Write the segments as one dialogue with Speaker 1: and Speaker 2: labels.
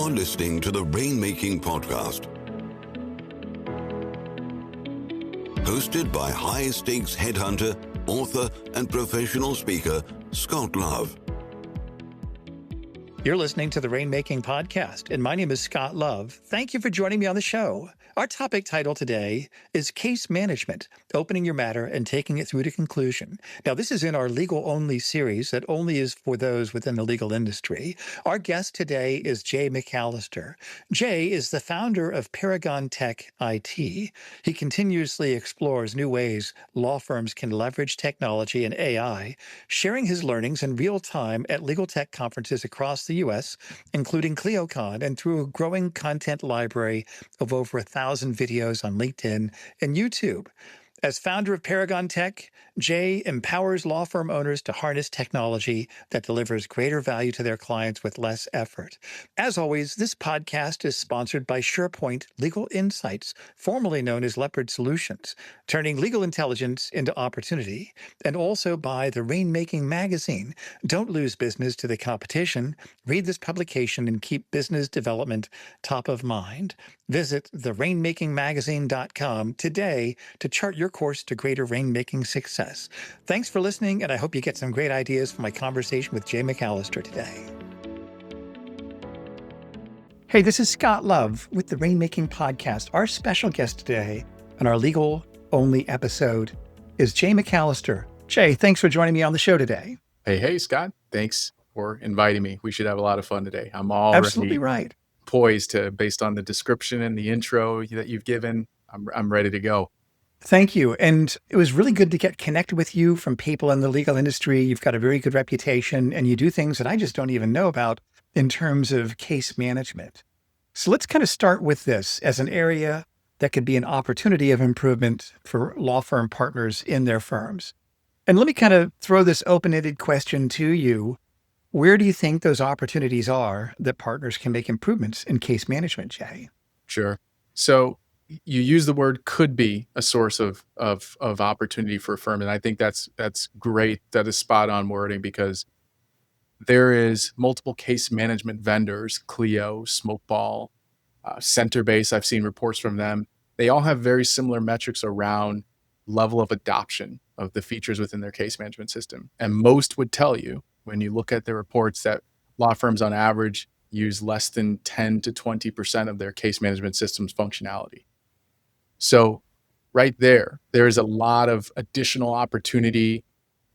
Speaker 1: You're listening to the Rainmaking Podcast, hosted by high-stakes headhunter, author, and professional speaker, Scott Love.
Speaker 2: You're listening to the Rainmaking Podcast, and my name is Scott Love. Thank you for joining me on the show. Our topic title today is Case Management, Opening Your Matter and Taking It Through to Conclusion. Now, this is in our legal-only series that only is for those within the legal industry. Our guest today is Jay McAllister. Jay is the founder of Paragon Tech IT. He continuously explores new ways law firms can leverage technology and AI, sharing his learnings in real time at legal tech conferences across the U.S., including ClioCon, and through a growing content library of over 1,000 videos on LinkedIn and YouTube. As founder of Paragon Tech, Jay empowers law firm owners to harness technology that delivers greater value to their clients with less effort. As always, this podcast is sponsored by SharePoint Legal Insights, formerly known as Leopard Solutions, turning legal intelligence into opportunity, and also by the Rainmaking magazine. Don't lose business to the competition. Read this publication and keep business development top of mind. Visit therainmakingmagazine.com today to chart your course to greater rainmaking success. Thanks for listening, and I hope you get some great ideas from my conversation with Jay McAllister today. Hey, this is Scott Love with the Rainmaking Podcast. Our special guest today on our legal-only episode is Jay McAllister. Jay, thanks for joining me on the show today.
Speaker 3: Hey, Scott. Thanks for inviting me. We should have a lot of fun today. I'm already
Speaker 2: Absolutely right.
Speaker 3: poised to, based on the description and the intro that you've given, I'm ready to go.
Speaker 2: Thank you. And it was really good to get connected with you from people in the legal industry. You've got a very good reputation and you do things that I just don't even know about in terms of case management. So let's kind of start with this as an area that could be an opportunity of improvement for law firm partners in their firms. And let me kind of throw this open-ended question to you. Where do you think those opportunities are that partners can make improvements in case management, Jay?
Speaker 3: Sure. So you use the word could be a source of opportunity for a firm. And I think that's great. That is spot on wording because there is multiple case management vendors, Clio, Smokeball, Centerbase. I've seen reports from them. They all have very similar metrics around level of adoption of the features within their case management system. And most would tell you when you look at the reports that law firms on average use less than 10 to 20% of their case management system's functionality. So right there is a lot of additional opportunity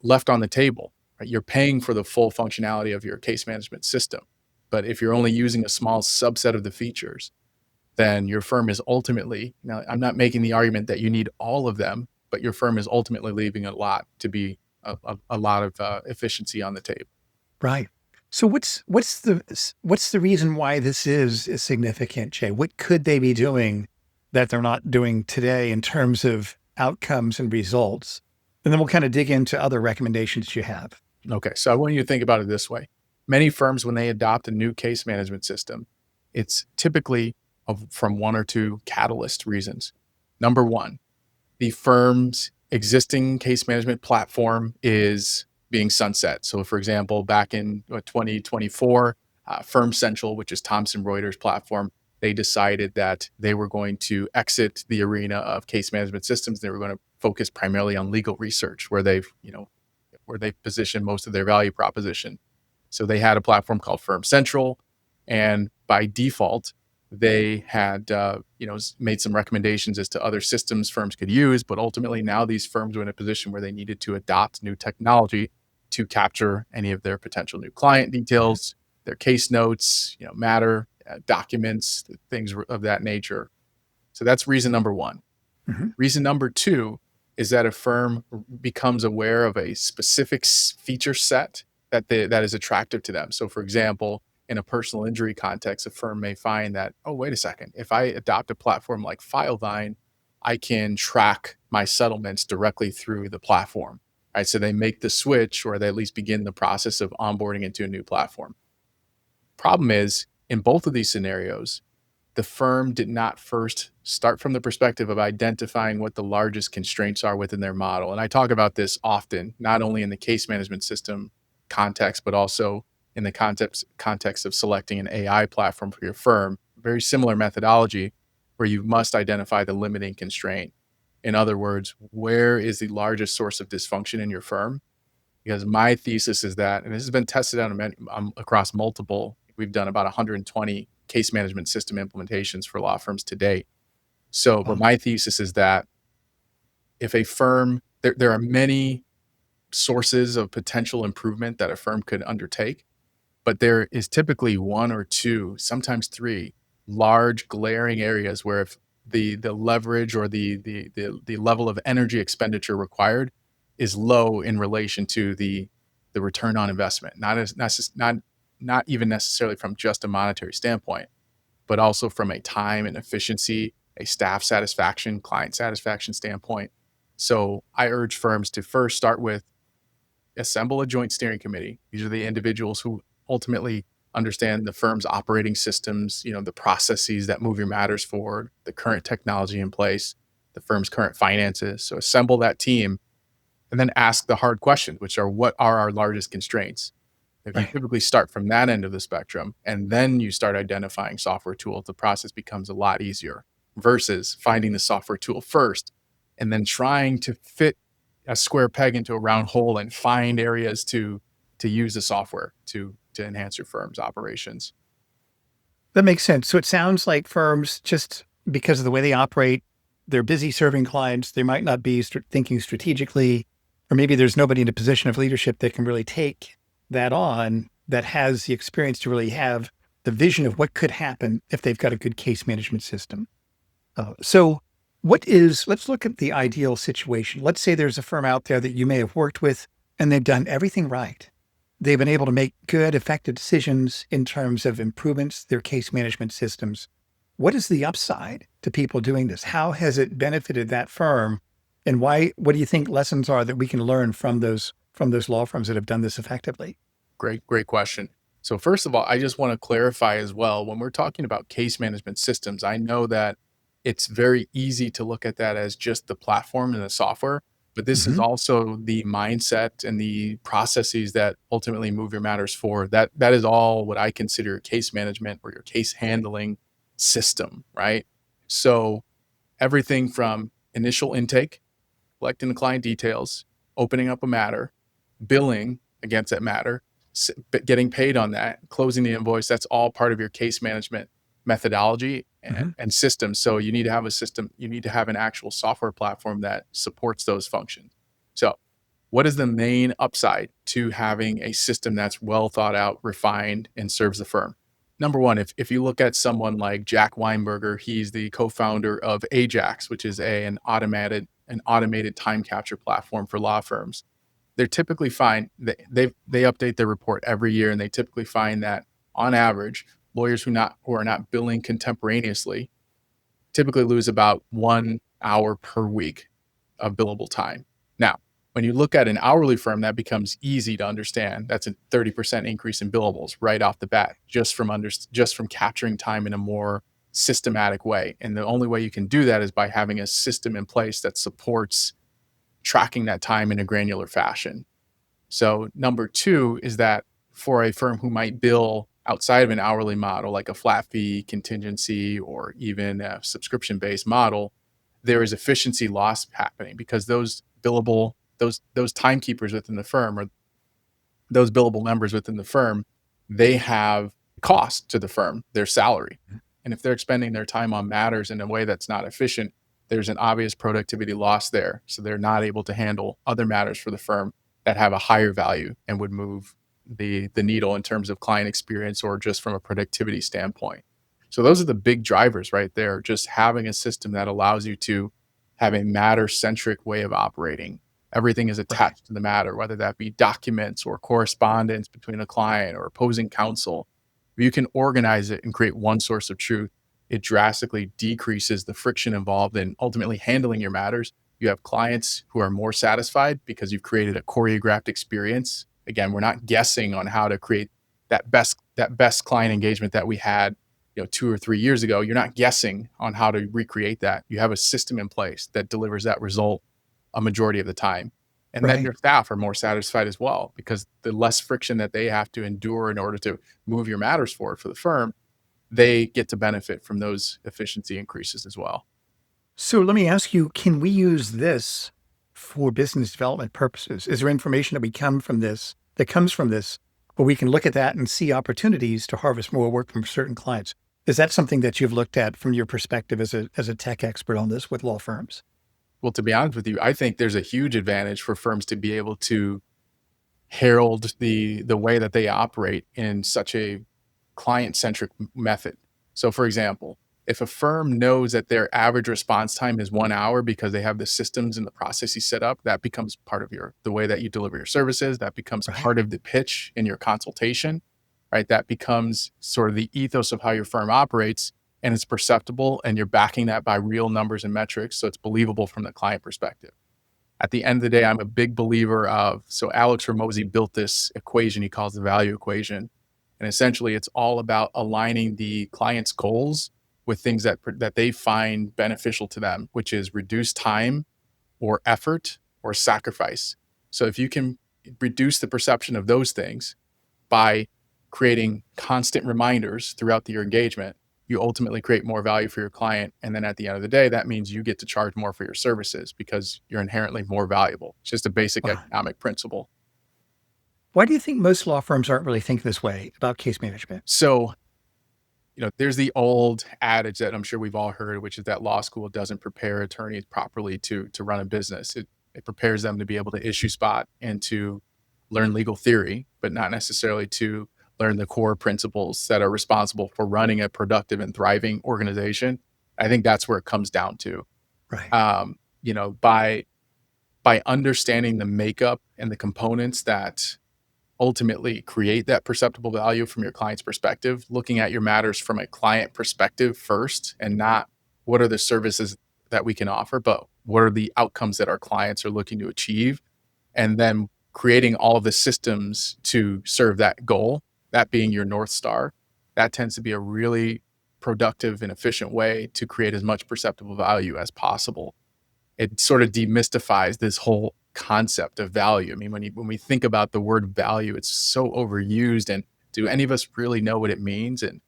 Speaker 3: left on the table. Right? You're paying for the full functionality of your case management system. But if you're only using a small subset of the features, then your firm is ultimately, now I'm not making the argument that you need all of them, but your firm is ultimately leaving a lot to be a lot of efficiency on the table.
Speaker 2: Right. So what's the reason why this is significant, Jay? What could they be doing that they're not doing today in terms of outcomes and results? And then we'll kind of dig into other recommendations you have.
Speaker 3: Okay. So I want you to think about it this way. Many firms, when they adopt a new case management system, it's typically from one or two catalyst reasons. Number one, the firm's existing case management platform is being sunset. So for example, back in 2024, Firm Central, which is Thomson Reuters platform, they decided that they were going to exit the arena of case management systems. They were going to focus primarily on legal research, where they've positioned most of their value proposition. So they had a platform called Firm Central, and by default, they had made some recommendations as to other systems firms could use. But ultimately, now these firms were in a position where they needed to adopt new technology to capture any of their potential new client details, their case notes, matter, documents, things of that nature. So that's reason number one. Mm-hmm. Reason number two is that a firm becomes aware of a specific feature set that is attractive to them. So for example, in a personal injury context, a firm may find that, oh, wait a second, if I adopt a platform like FileVine, I can track my settlements directly through the platform. Right? So they make the switch, or they at least begin the process of onboarding into a new platform. Problem is, in both of these scenarios, the firm did not first start from the perspective of identifying what the largest constraints are within their model. And I talk about this often, not only in the case management system context, but also in the context of selecting an AI platform for your firm, very similar methodology where you must identify the limiting constraint. In other words, where is the largest source of dysfunction in your firm? Because my thesis is that, and this has been tested across multiple, we've done about 120 case management system implementations for law firms to date. So, but my thesis is that if a firm, there are many sources of potential improvement that a firm could undertake, but there is typically one or two, sometimes three large glaring areas where if the leverage or the level of energy expenditure required is low in relation to the return on investment, not even necessarily from just a monetary standpoint, but also from a time and efficiency, a staff satisfaction, client satisfaction standpoint. So I urge firms to first start with assemble a joint steering committee. These are the individuals who ultimately understand the firm's operating systems, the processes that move your matters forward, the current technology in place, the firm's current finances. So assemble that team and then ask the hard questions, which are what are our largest constraints? If you typically start from that end of the spectrum and then you start identifying software tools, the process becomes a lot easier versus finding the software tool first and then trying to fit a square peg into a round hole and find areas to use the software to enhance your firm's operations.
Speaker 2: That makes sense. So it sounds like firms, just because of the way they operate, they're busy serving clients. They might not be thinking strategically, or maybe there's nobody in a position of leadership that can really take that on, that has the experience to really have the vision of what could happen if they've got a good case management system. So let's look at the ideal situation. Let's say there's a firm out there that you may have worked with and they've done everything right. They've been able to make good, effective decisions in terms of improvements, their case management systems. What is the upside to people doing this? How has it benefited that firm? And what do you think lessons are that we can learn from those law firms that have done this effectively?
Speaker 3: Great question. So first of all, I just want to clarify as well, when we're talking about case management systems, I know that it's very easy to look at that as just the platform and the software, but this is also the mindset and the processes that ultimately move your matters forward. That is all what I consider case management or your case handling system, right? So everything from initial intake, collecting the client details, opening up a matter, billing against that matter, getting paid on that, closing the invoice, that's all part of your case management methodology and systems. So you need to have a system, you need to have an actual software platform that supports those functions. So what is the main upside to having a system that's well thought out, refined, and serves the firm? Number one, if you look at someone like Jack Weinberger, he's the co-founder of Ajax, which is an automated time capture platform for law firms. They're typically find that they update their report every year, and they typically find that on average, lawyers who are not billing contemporaneously typically lose about 1 hour per week of billable time. Now, when you look at an hourly firm, that becomes easy to understand. That's a 30% increase in billables right off the bat, just from capturing time in a more systematic way. And the only way you can do that is by having a system in place that supports tracking that time in a granular fashion. So number two is that for a firm who might bill outside of an hourly model, like a flat fee, contingency, or even a subscription-based model, there is efficiency loss happening because those timekeepers within the firm, or those billable members within the firm, they have cost to the firm, their salary. And if they're expending their time on matters in a way that's not efficient, there's an obvious productivity loss there. So they're not able to handle other matters for the firm that have a higher value and would move the needle in terms of client experience or just from a productivity standpoint. So those are the big drivers right there. Just having a system that allows you to have a matter-centric way of operating. Everything is attached to the matter, whether that be documents or correspondence between a client or opposing counsel. If you can organize it and create one source of truth, it drastically decreases the friction involved in ultimately handling your matters. You have clients who are more satisfied because you've created a choreographed experience. Again, we're not guessing on how to create that best client engagement that we had 2 or 3 years ago. You're not guessing on how to recreate that. You have a system in place that delivers that result a majority of the time. And then your staff are more satisfied as well, because the less friction that they have to endure in order to move your matters forward for the firm, they get to benefit from those efficiency increases as well.
Speaker 2: So let me ask you, can we use this for business development purposes? Is there information that comes from this, where we can look at that and see opportunities to harvest more work from certain clients? Is that something that you've looked at from your perspective as a tech expert on this with law firms?
Speaker 3: Well, to be honest with you, I think there's a huge advantage for firms to be able to herald the way that they operate in such a client-centric method. So for example, if a firm knows that their average response time is 1 hour because they have the systems and the processes set up, that becomes part of the way that you deliver your services. That becomes part of the pitch in your consultation, right? That becomes sort of the ethos of how your firm operates, and it's perceptible, and you're backing that by real numbers and metrics, so it's believable from the client perspective. At the end of the day, I'm a big believer so Alex Ramosi built this equation he calls the value equation. And essentially, it's all about aligning the client's goals with things that they find beneficial to them, which is reduced time or effort or sacrifice. So if you can reduce the perception of those things by creating constant reminders throughout your engagement, you ultimately create more value for your client. And then at the end of the day, that means you get to charge more for your services because you're inherently more valuable. It's just a basic economic principle.
Speaker 2: Why do you think most law firms aren't really thinking this way about case management?
Speaker 3: So, there's the old adage that I'm sure we've all heard, which is that law school doesn't prepare attorneys properly to run a business. It prepares them to be able to issue spot and to learn legal theory, but not necessarily to learn the core principles that are responsible for running a productive and thriving organization. I think that's where it comes down to.
Speaker 2: Right.
Speaker 3: By understanding the makeup and the components that ultimately create that perceptible value from your client's perspective, looking at your matters from a client perspective first, and not what are the services that we can offer, but what are the outcomes that our clients are looking to achieve, and then creating all of the systems to serve that goal, that being your North Star. That tends to be a really productive and efficient way to create as much perceptible value as possible. It sort of demystifies this whole concept of value. I mean, when we think about the word value, it's so overused, and do any of us really know what it means? And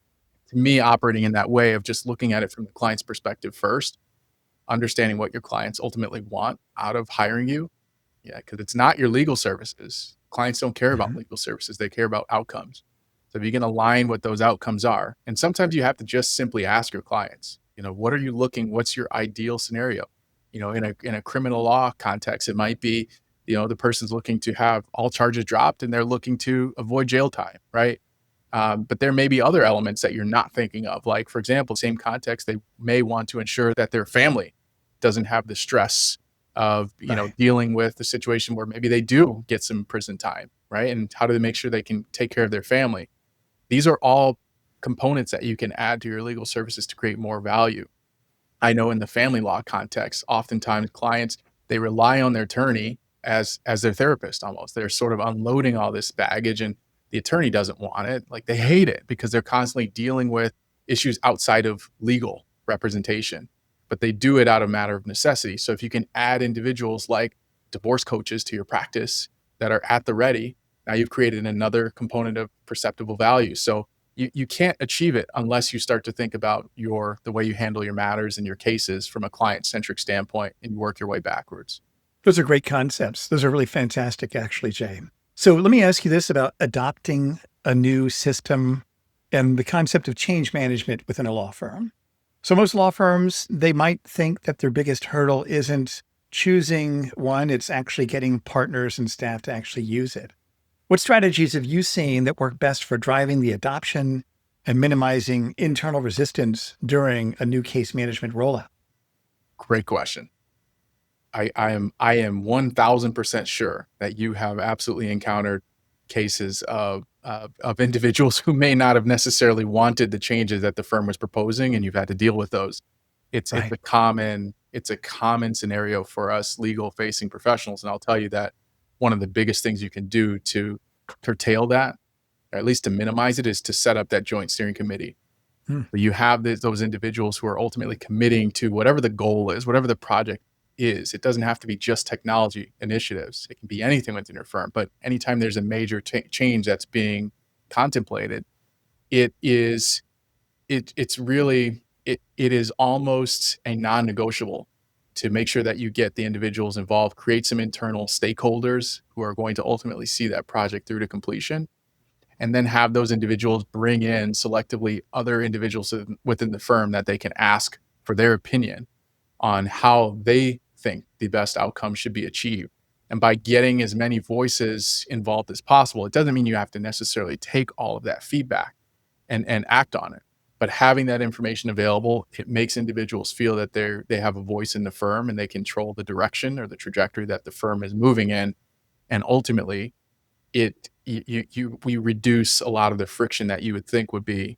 Speaker 3: to me, operating in that way of just looking at it from the client's perspective first, understanding what your clients ultimately want out of hiring you. Yeah, because it's not your legal services. Clients don't care about legal services. They care about outcomes. So if you can align what those outcomes are, and sometimes you have to just simply ask your clients, what's your ideal scenario? In a criminal law context, it might be, the person's looking to have all charges dropped and they're looking to avoid jail time, right? But there may be other elements that you're not thinking of. Like, for example, same context, they may want to ensure that their family doesn't have the stress of, dealing with the situation where maybe they do get some prison time, right? And how do they make sure they can take care of their family? These are all components that you can add to your legal services to create more value. I know in the family law context, oftentimes clients, they rely on their attorney as their therapist almost. They're sort of unloading all this baggage, and the attorney doesn't want it. Like, they hate it because they're constantly dealing with issues outside of legal representation, but they do it out of matter of necessity. So if you can add individuals like divorce coaches to your practice that are at the ready, now you've created another component of perceptible value. So you can't achieve it unless you start to think about the way you handle your matters and your cases from a client-centric standpoint, and you work your way backwards.
Speaker 2: Those are great concepts. Those are really fantastic, actually, Jay. So let me ask you this about adopting a new system and the concept of change management within a law firm. So most law firms, they might think that their biggest hurdle isn't choosing one, it's actually getting partners and staff to actually use it. What strategies have you seen that work best for driving the adoption and minimizing internal resistance during a new case management rollout?
Speaker 3: Great question. I am 1000% sure that you have absolutely encountered cases of individuals who may not have necessarily wanted the changes that the firm was proposing, and you've had to deal with those. It's a common scenario for us legal facing professionals. And I'll tell you that one of the biggest things you can do to curtail that, or at least to minimize it, is to set up that joint steering committee. Where you have those individuals who are ultimately committing to whatever the goal is, whatever the project is. It doesn't have to be just technology initiatives. It can be anything within your firm. But anytime there's a major change that's being contemplated, it is almost a non-negotiable to make sure that you get the individuals involved, create some internal stakeholders who are going to ultimately see that project through to completion, and then have those individuals bring in selectively other individuals within the firm that they can ask for their opinion on how they think the best outcome should be achieved. And by getting as many voices involved as possible, it doesn't mean you have to necessarily take all of that feedback and act on it. But having that information available, it makes individuals feel that they have a voice in the firm and they control the direction or the trajectory that the firm is moving in. And ultimately, we reduce a lot of the friction that you would think would be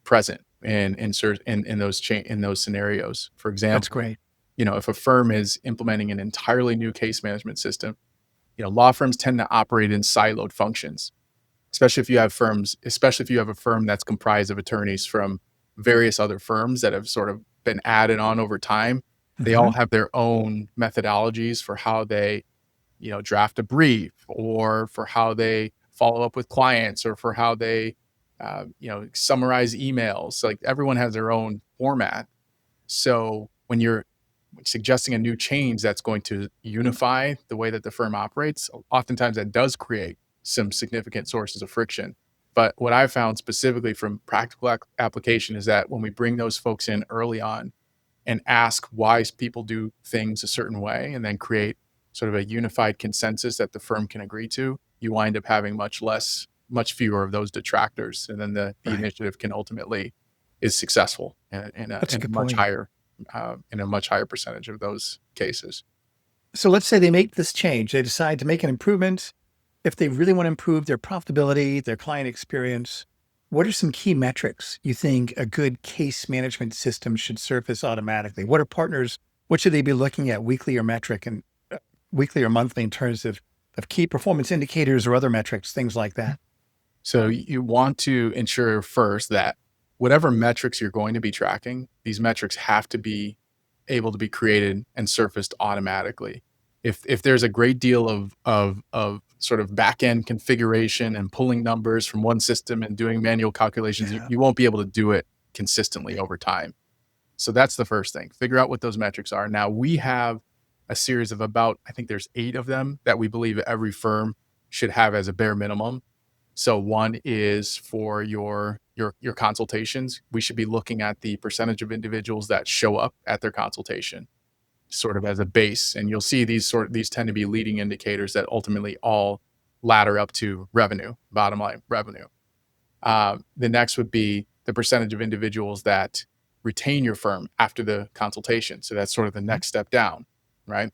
Speaker 3: present in those scenarios. For example,
Speaker 2: That's great.
Speaker 3: If a firm is implementing an entirely new case management system, law firms tend to operate in siloed functions. Especially if you have a firm that's comprised of attorneys from various other firms that have sort of been added on over time. They all have their own methodologies for how they, draft a brief, or for how they follow up with clients, or for how they, summarize emails. Like, everyone has their own format. So when you're suggesting a new change that's going to unify the way that the firm operates, oftentimes that does create some significant sources of friction. But what I found specifically from practical application is that when we bring those folks in early on and ask why people do things a certain way, and then create sort of a unified consensus that the firm can agree to, you wind up having much fewer of those detractors. And then the initiative can ultimately is successful in a much higher percentage of those cases.
Speaker 2: So let's say they make this change. They decide to make an improvement. If they really want to improve their profitability, their client experience, what are some key metrics you think a good case management system should surface automatically? What should they be looking at weekly or weekly or monthly in terms of key performance indicators or other metrics, things like that?
Speaker 3: So you want to ensure first that whatever metrics you're going to be tracking, these metrics have to be able to be created and surfaced automatically. If there's a great deal of sort of back-end configuration and pulling numbers from one system and doing manual calculations, you won't be able to do it consistently over time. So that's the first thing. Figure out what those metrics are. Now, we have a series of I think there's 8 of them that we believe every firm should have as a bare minimum. So one is for your consultations. We should be looking at the percentage of individuals that show up at their consultation, sort of as a base. And you'll see these tend to be leading indicators that ultimately all ladder up to revenue, bottom line revenue. The next would be the percentage of individuals that retain your firm after the consultation. So that's sort of the next step down, right?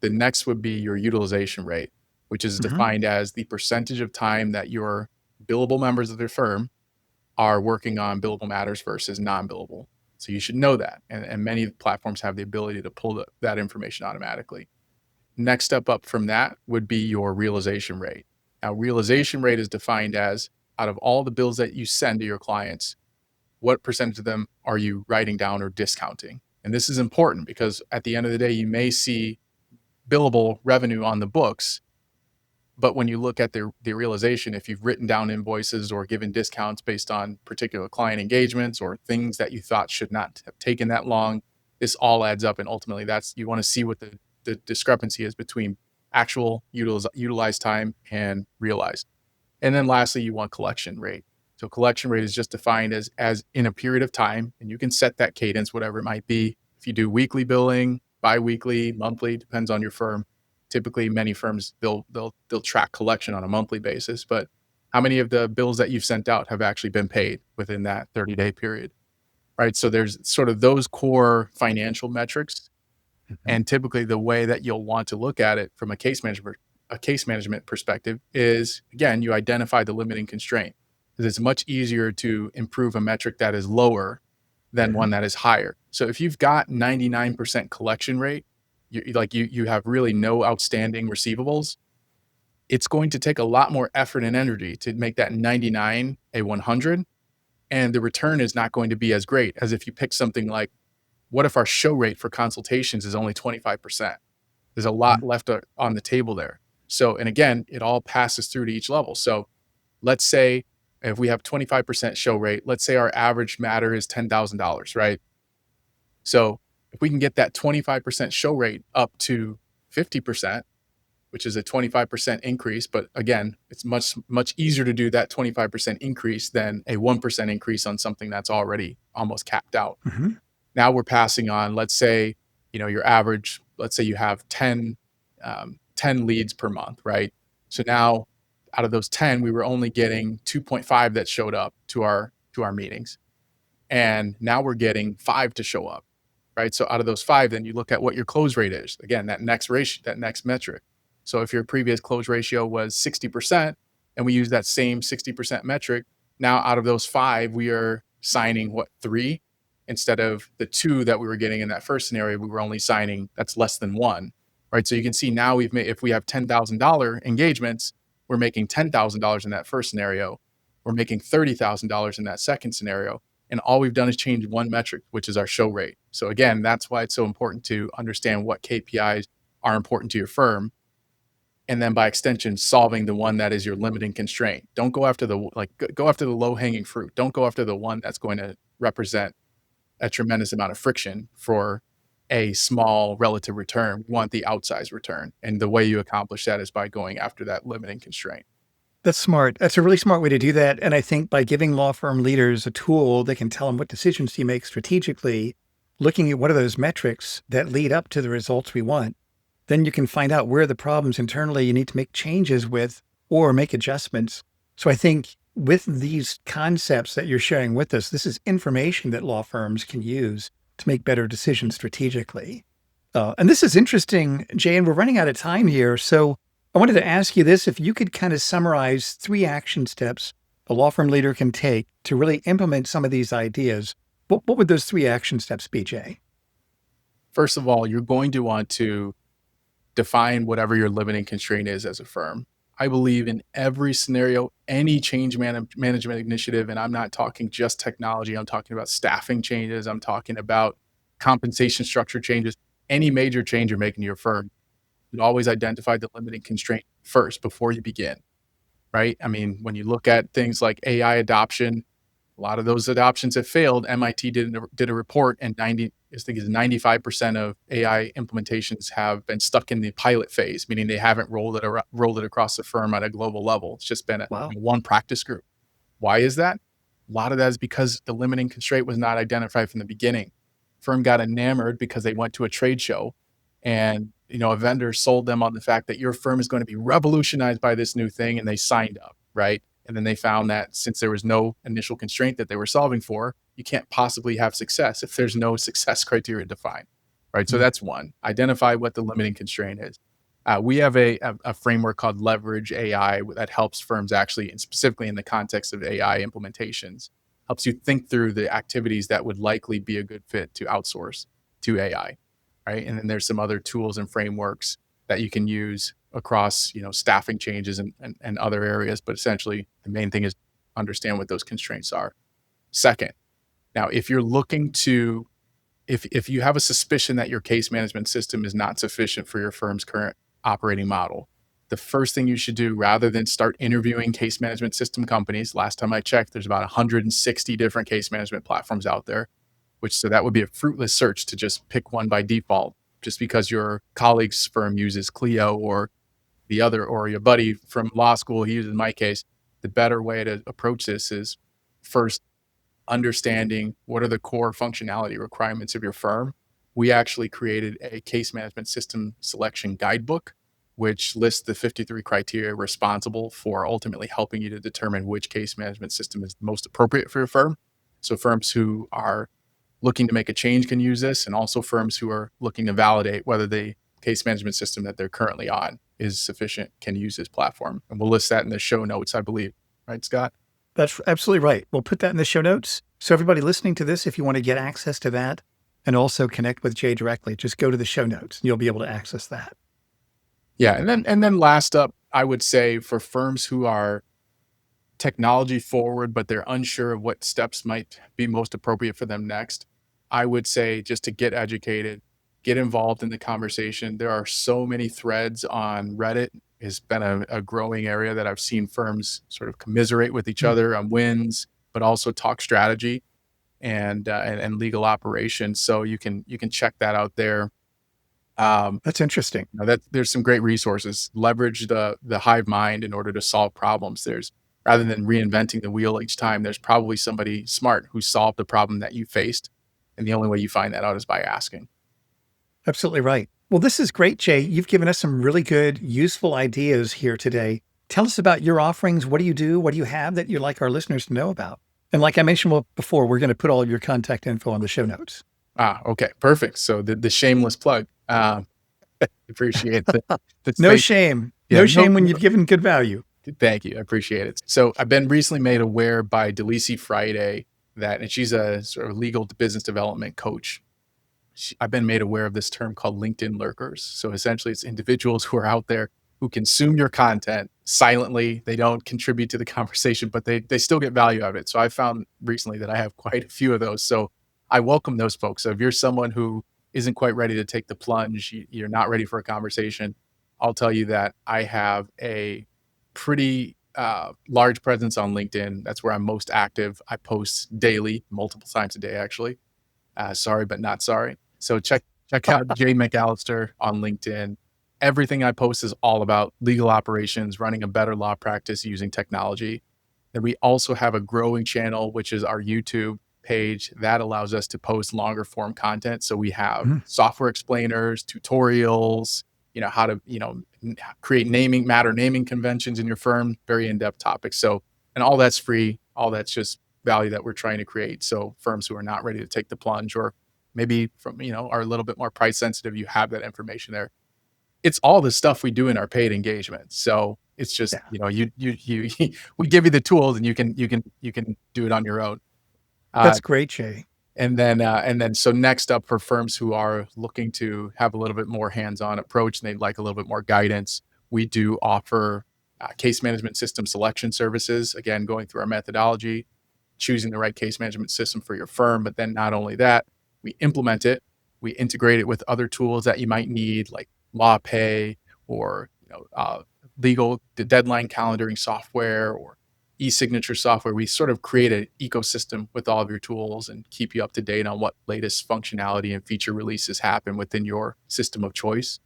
Speaker 3: The next would be your utilization rate, which is defined as the percentage of time that your billable members of their firm are working on billable matters versus non-billable. So you should know that. And many platforms have the ability to pull that information automatically. Next step up from that would be your realization rate. Now, realization rate is defined as, out of all the bills that you send to your clients, what percentage of them are you writing down or discounting? And this is important because at the end of the day, you may see billable revenue on the books, but when you look at the realization, if you've written down invoices or given discounts based on particular client engagements or things that you thought should not have taken that long, this all adds up. And ultimately, you want to see what the discrepancy is between actual utilized time and realized. And then lastly, you want collection rate. So collection rate is just defined as in a period of time, and you can set that cadence, whatever it might be. If you do weekly billing, bi-weekly, monthly, depends on your firm. Typically, many firms, they'll track collection on a monthly basis, but how many of the bills that you've sent out have actually been paid within that 30-day period, right? So there's sort of those core financial metrics. And typically the way that you'll want to look at it from a case management perspective is, again, you identify the limiting constraint. Because it's much easier to improve a metric that is lower than one that is higher. So if you've got 99% collection rate, you have really no outstanding receivables, it's going to take a lot more effort and energy to make that 99 a 100, and the return is not going to be as great as if you pick something like what if our show rate for consultations is only 25%? There's a lot left on the table there. So, and again, it all passes through to each level. So let's say if we have 25% show rate, let's say our average matter is $10,000, right? So if we can get that 25% show rate up to 50%, which is a 25% increase, but again, it's much, much easier to do that 25% increase than a 1% increase on something that's already almost capped out.
Speaker 2: Mm-hmm.
Speaker 3: Now we're passing on, let's say, your average, let's say you have 10 leads per month, right? So now out of those 10, we were only getting 2.5 that showed up to our meetings. And now we're getting 5 to show up, right? So out of those 5, then you look at what your close rate is. Again, that next ratio, that next metric. So if your previous close ratio was 60% and we use that same 60% metric, now out of those 5, we are signing 3 instead of the 2 that we were getting in that first scenario. We were only signing, that's less than 1, right? So you can see now we've made, if we have $10,000 engagements, we're making $10,000 in that first scenario. We're making $30,000 in that second scenario. And all we've done is change one metric, which is our show rate. So again, that's why it's so important to understand what KPIs are important to your firm. And then by extension, solving the one that is your limiting constraint. Don't go after go after the low hanging fruit. Don't go after the one that's going to represent a tremendous amount of friction for a small relative return. We want the outsized return. And the way you accomplish that is by going after that limiting constraint.
Speaker 2: That's smart. That's a really smart way to do that. And I think by giving law firm leaders a tool that can tell them what decisions to make strategically, looking at what are those metrics that lead up to the results we want, then you can find out where the problems internally you need to make changes with or make adjustments. So I think with these concepts that you're sharing with us, this is information that law firms can use to make better decisions strategically. And this is interesting, Jay, and we're running out of time here. So I wanted to ask you this, if you could kind of summarize 3 action steps a law firm leader can take to really implement some of these ideas, what would those 3 action steps be, Jay?
Speaker 3: First of all, you're going to want to define whatever your limiting constraint is as a firm. I believe in every scenario, any change management initiative, and I'm not talking just technology, I'm talking about staffing changes, I'm talking about compensation structure changes, any major change you're making to your firm, you always identify the limiting constraint first before you begin, right? I mean, when you look at things like AI adoption, a lot of those adoptions have failed. MIT did a report, and 95% of AI implementations have been stuck in the pilot phase, meaning they haven't rolled it across the firm at a global level. It's just been one practice group. Why is that? A lot of that is because the limiting constraint was not identified from the beginning. Firm got enamored because they went to a trade show, and a vendor sold them on the fact that your firm is going to be revolutionized by this new thing, and they signed up, right? And then they found that since there was no initial constraint that they were solving for, you can't possibly have success if there's no success criteria defined, right? Mm-hmm. So that's one. Identify what the limiting constraint is. We have a framework called Leverage AI that helps firms actually, and specifically in the context of AI implementations, helps you think through the activities that would likely be a good fit to outsource to AI, right? And then there's some other tools and frameworks that you can use across, staffing changes and other areas. But essentially, the main thing is understand what those constraints are. Second, now, if you're looking to, if you have a suspicion that your case management system is not sufficient for your firm's current operating model, the first thing you should do, rather than start interviewing case management system companies, last time I checked, there's about 160 different case management platforms out there, so that would be a fruitless search to just pick one by default, just because your colleague's firm uses Clio or the other, or your buddy from law school, he uses my case. The better way to approach this is first understanding what are the core functionality requirements of your firm. We actually created a case management system selection guidebook, which lists the 53 criteria responsible for ultimately helping you to determine which case management system is most appropriate for your firm. So firms who are looking to make a change can use this, and also firms who are looking to validate whether the case management system that they're currently on is sufficient can use this platform. And we'll list that in the show notes, I believe. Right, Scott?
Speaker 2: That's absolutely right. We'll put that in the show notes. So everybody listening to this, if you want to get access to that and also connect with Jay directly, just go to the show notes and you'll be able to access that.
Speaker 3: Yeah. And then last up, I would say for firms who are technology forward, but they're unsure of what steps might be most appropriate for them next, I would say just to get educated, get involved in the conversation. There are so many threads on Reddit. It's been a growing area that I've seen firms sort of commiserate with each other on wins, but also talk strategy and legal operations. So you can check that out there.
Speaker 2: That's interesting.
Speaker 3: There's some great resources. Leverage the hive mind in order to solve problems. Rather than reinventing the wheel each time, there's probably somebody smart who solved the problem that you faced. And the only way you find that out is by asking.
Speaker 2: Absolutely right. Well, this is great, Jay. You've given us some really good, useful ideas here today. Tell us about your offerings. What do you do? What do you have that you'd like our listeners to know about? And like I mentioned before, we're going to put all of your contact info on the show notes.
Speaker 3: Okay, perfect. So the shameless plug. Appreciate the
Speaker 2: No shame. Yeah, no shame when you've given good value.
Speaker 3: Thank you. I appreciate it. So I've been recently made aware by Delisi Friday and she's a sort of legal business development coach. I've been made aware of this term called LinkedIn lurkers. So essentially it's individuals who are out there who consume your content silently. They don't contribute to the conversation, but they still get value out of it. So I found recently that I have quite a few of those. So I welcome those folks. So if you're someone who isn't quite ready to take the plunge, you're not ready for a conversation, I'll tell you that I have a pretty large presence on LinkedIn. That's where I'm most active. I post daily, multiple times a day, actually. Sorry, but not sorry. So check out Jay McAllister on LinkedIn. Everything I post is all about legal operations, running a better law practice using technology. And we also have a growing channel, which is our YouTube page that allows us to post longer form content. So we have software explainers, tutorials, how to, create naming conventions in your firm, very in-depth topics. So, and all that's free. All that's just value that we're trying to create. So firms who are not ready to take the plunge, or maybe are a little bit more price sensitive, you have that information there. It's all the stuff we do in our paid engagement. So it's just, we give you the tools and you can do it on your own.
Speaker 2: That's great, Jay.
Speaker 3: And then so next up, for firms who are looking to have a little bit more hands-on approach and they'd like a little bit more guidance, we do offer case management system selection services. Again, going through our methodology, choosing the right case management system for your firm. But then not only that, we implement it, we integrate it with other tools that you might need, like LawPay or legal deadline calendaring software or e-signature software. We sort of create an ecosystem with all of your tools and keep you up to date on what latest functionality and feature releases happen within your system of choice.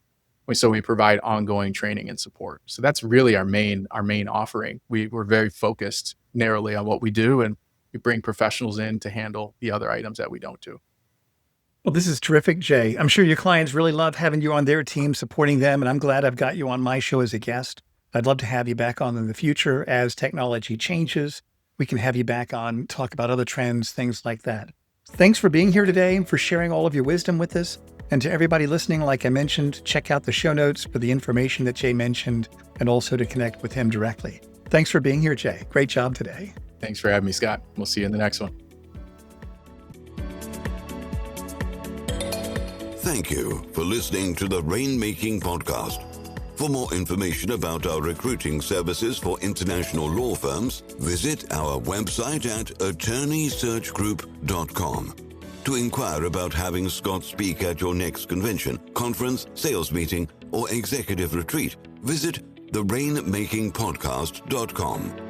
Speaker 3: So we provide ongoing training and support. So that's really our main offering. We're very focused narrowly on what we do, and we bring professionals in to handle the other items that we don't do.
Speaker 2: Well, this is terrific, Jay. I'm sure your clients really love having you on their team, supporting them, and I'm glad I've got you on my show as a guest. I'd love to have you back on in the future as technology changes. We can have you back on, talk about other trends, things like that. Thanks for being here today and for sharing all of your wisdom with us. And to everybody listening, like I mentioned, check out the show notes for the information that Jay mentioned and also to connect with him directly. Thanks for being here, Jay. Great job today.
Speaker 3: Thanks for having me, Scott. We'll see you in the next one.
Speaker 1: Thank you for listening to the Rainmaking Podcast. For more information about our recruiting services for international law firms, visit our website at attorneysearchgroup.com. To inquire about having Scott speak at your next convention, conference, sales meeting, or executive retreat, visit therainmakingpodcast.com.